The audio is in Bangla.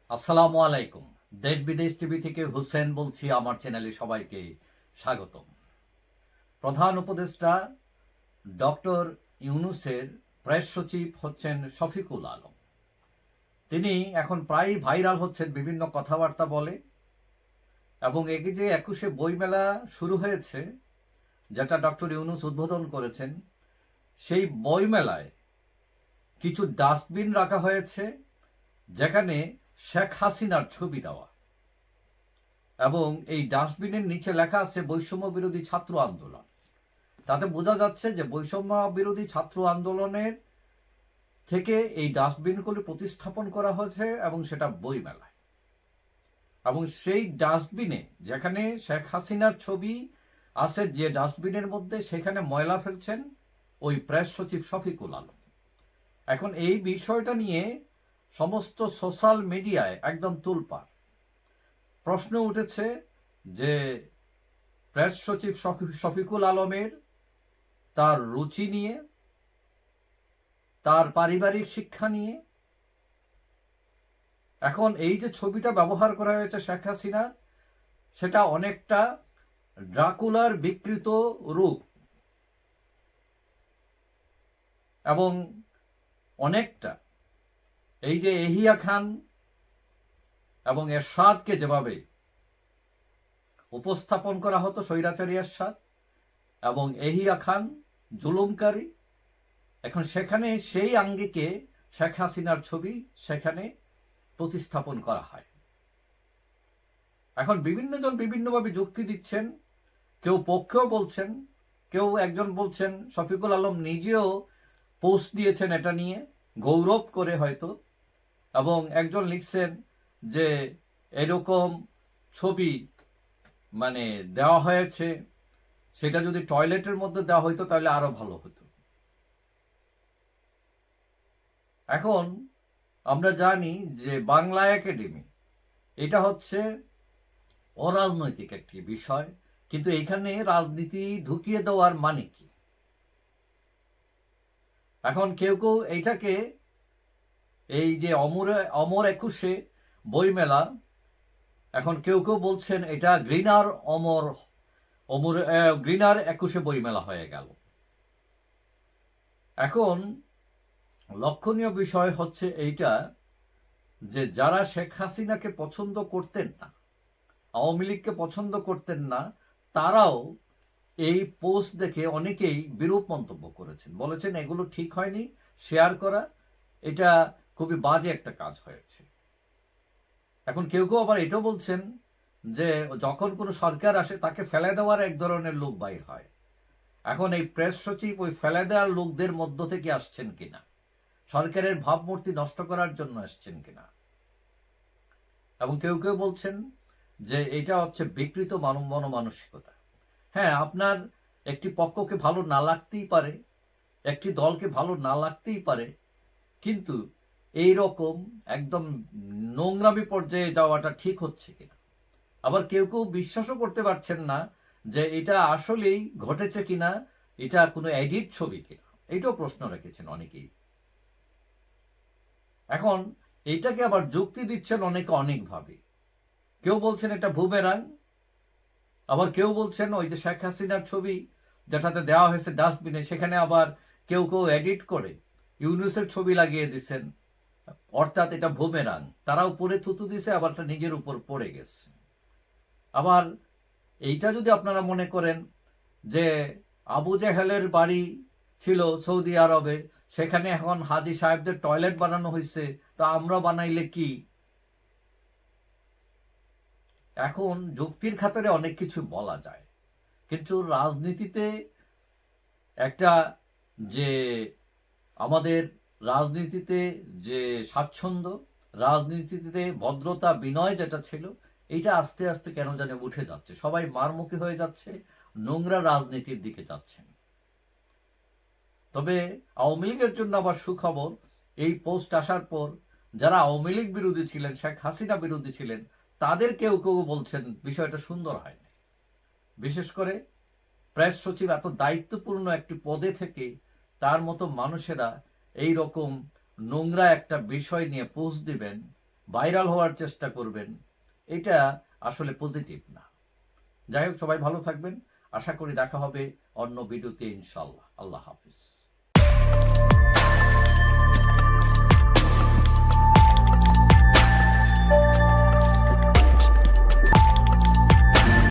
আসসালামু আলাইকুম। দেশ বিদেশ টিভি থেকে হুসেন বলছি। আমার চ্যানেলে সবাইকে স্বাগতম। প্রধান উপদেষ্টা ডক্টর ইউনূসের প্রেস সচিব হচ্ছেন শফিকুল আলম। তিনি এখন প্রায় ভাইরাল হচ্ছেন, বিভিন্ন কথাবার্তা বলে। এবং এই যে ২১শে বইমেলা শুরু হয়েছে, যেটা ডক্টর ইউনূস উদ্বোধন করেছেন, সেই বইমেলায় কিছু ডাস্টবিন রাখা হয়েছে যেখানে শেখ হাসিনার ছবি দেওয়া, এবং এই ডাস্টবিনের নিচে লেখা আছে বৈষম্য বিরোধী ছাত্র আন্দোলন। তাতে বোঝা যাচ্ছে যে বৈষম্য বিরোধী ছাত্র আন্দোলনের থেকে এই ডাস্টবিনগুলি প্রতিস্থাপন করা হয়েছে, এবং সেটা বইমেলায়। এবং সেই ডাস্টবিনে যেখানে শেখ হাসিনার ছবি আছে, যে ডাস্টবিনের মধ্যে, সেখানে ময়লা ফেলছেন ওই প্রেস সচিব শফিকুল আলম। এখন এই বিষয়টা নিয়ে সমস্ত সোশ্যাল মিডিয়ায় একদম তোলপাড়। প্রশ্ন উঠেছে যে প্রেস সচিব শফিকুল আলমের তার রুচি নিয়ে, তার পারিবারিক শিক্ষা নিয়ে। এখন এই যে ছবিটা ব্যবহার করা হয়েছে শেখ হাসিনার, সেটা অনেকটা ড্রাকুলার বিকৃত রূপ, এবং অনেকটা এই যে এহিয়া খান এবং এরশাদকে যেভাবে উপস্থাপন করা হতো, স্বৈরাচারী এরশাদ এবং এহিয়া খান জুলুমকারী, এখন সেখানে সেই আঙ্গিকে শেখ হাসিনার ছবি সেখানে প্রতিস্থাপন করা হয়। এখন বিভিন্ন জন বিভিন্নভাবে যুক্তি দিচ্ছেন, কেউ পক্ষেও বলছেন, কেউ একজন বলছেন শফিকুল আলম নিজেও পোস্ট দিয়েছেন এটা নিয়ে গৌরব করে হয়তো, এবং একজন লিখছেন যে এরকম ছবি মানে দেওয়া হয়েছে, সেটা যদি টয়লেটের মধ্যে দেওয়া হইতো তাহলে আরো ভালো হতো। এখন আমরা জানি যে বাংলা একাডেমি এটা হচ্ছে অরাজনৈতিক একটি বিষয়, কিন্তু এখানে রাজনীতি ঢুকিয়ে দেওয়ার মানে কি? এখন কেউ কেউ এইটাকে, এই যে অমর ২১শে বইমেলা, এখন কেউ কেউ বলছেন এটা গ্রিনার অমর অমর গ্রিনার ২১শে বইমেলা হয়ে গেল। এখন লক্ষণীয় বিষয় হচ্ছে এইটা যে যারা শেখ হাসিনাকে পছন্দ করতেন না, আওয়ামী লীগকে পছন্দ করতেন না, তারাও এই পোস্ট দেখে অনেকেই বিরূপ মন্তব্য করেছেন, বলেছেন এগুলো ঠিক হয়নি, শেয়ার করা এটা খুবই বাজে একটা কাজ হয়েছে। এখন কেউ কেউ আবার এটাও বলছেন যে যখন কোনো সরকার আসে তাকে ফেলে দেওয়ার এক ধরনের লোক বাইর হয়। এখন এই প্রেস সচিব ওই ফেলে দেওয়ার লোকদের মধ্য থেকে আসছেন কিনা, সরকারের ভাবমূর্তি নষ্ট করার জন্য আসছেন কিনা। এবং কেউ কেউ বলছেন যে এটা হচ্ছে বিকৃত মনমানসিকতা। হ্যাঁ, আপনার একটি পক্ষকে ভালো না লাগতেই পারে, একটি দলকে ভালো না লাগতেই পারে, কিন্তু এই রকম একদম নোংরামি পর্যায়ে যাওয়াটা ঠিক হচ্ছে কিনা। আবার কেউ কেউ বিশ্বাসও করতে পারছেন না যে এটা আসলেই ঘটেছে কিনা, এটা কোনো এডিট ছবি কিনা, এটাও প্রশ্ন রেখেছেন অনেকেই। এখন এইটাকে আবার যুক্তি দিচ্ছেন অনেকে অনেকভাবে। কেউ বলছেন এটা বুমেরাং, আবার কেউ বলছেন ওই যে শেখ হাসিনার ছবি যেটাতে দেওয়া হয়েছে ডাস্টবিনে, সেখানে আবার কেউ কেউ এডিট করে ইউনূসের ছবি লাগিয়ে দিচ্ছেন, অর্থাৎ এটা বুমেরাং। তারা উপরে থুতু দিছে, আবার নিজের উপর পড়ে গেছে। আবার এইটা যদি আপনারা মনে করেন যে আবু জেহেলের বাড়ি ছিল সৌদি আরবে, সেখানে এখন হাজী সাহেবদের টয়লেট বানানো হয়েছে, তো আমরা বানাইলে কি? এখন যুক্তির খাতিরে অনেক কিছু বলা যায়, কিন্তু রাজনীতিতে একটা যে আমাদের রাজনীতিতে যে স্বাচ্ছন্দ্য, রাজনীতিতে ভদ্রতা বিনয় যেটা ছিল, এইটা আস্তে আস্তে কেন জানে উঠে যাচ্ছে। সবাই মারমুখী হয়ে যাচ্ছে, নোংরা রাজনীতির দিকে যাচ্ছেন। তবে আওয়ামী লীগের জন্য আবার সুখবর, এই পোস্ট আসার পর যারা আওয়ামী লীগ বিরোধী ছিলেন, শেখ হাসিনা বিরোধী ছিলেন, তাদের কেউ কেউ বলছেন বিষয়টা সুন্দর হয়নি। বিশেষ করে প্রেস সচিব এত দায়িত্বপূর্ণ একটি পদে থেকে তার মতো মানুষেরা এই রকম নোংরা একটা বিষয় নিয়ে পোস্ট দিবেন, ভাইরাল হওয়ার চেষ্টা করবেন, এটা আসলে পজিটিভ না। যাই হোক, সবাই ভালো থাকবেন। আশা করি দেখা হবে অন্য ভিডিওতে ইনশাআল্লাহ। আল্লাহ হাফিজ।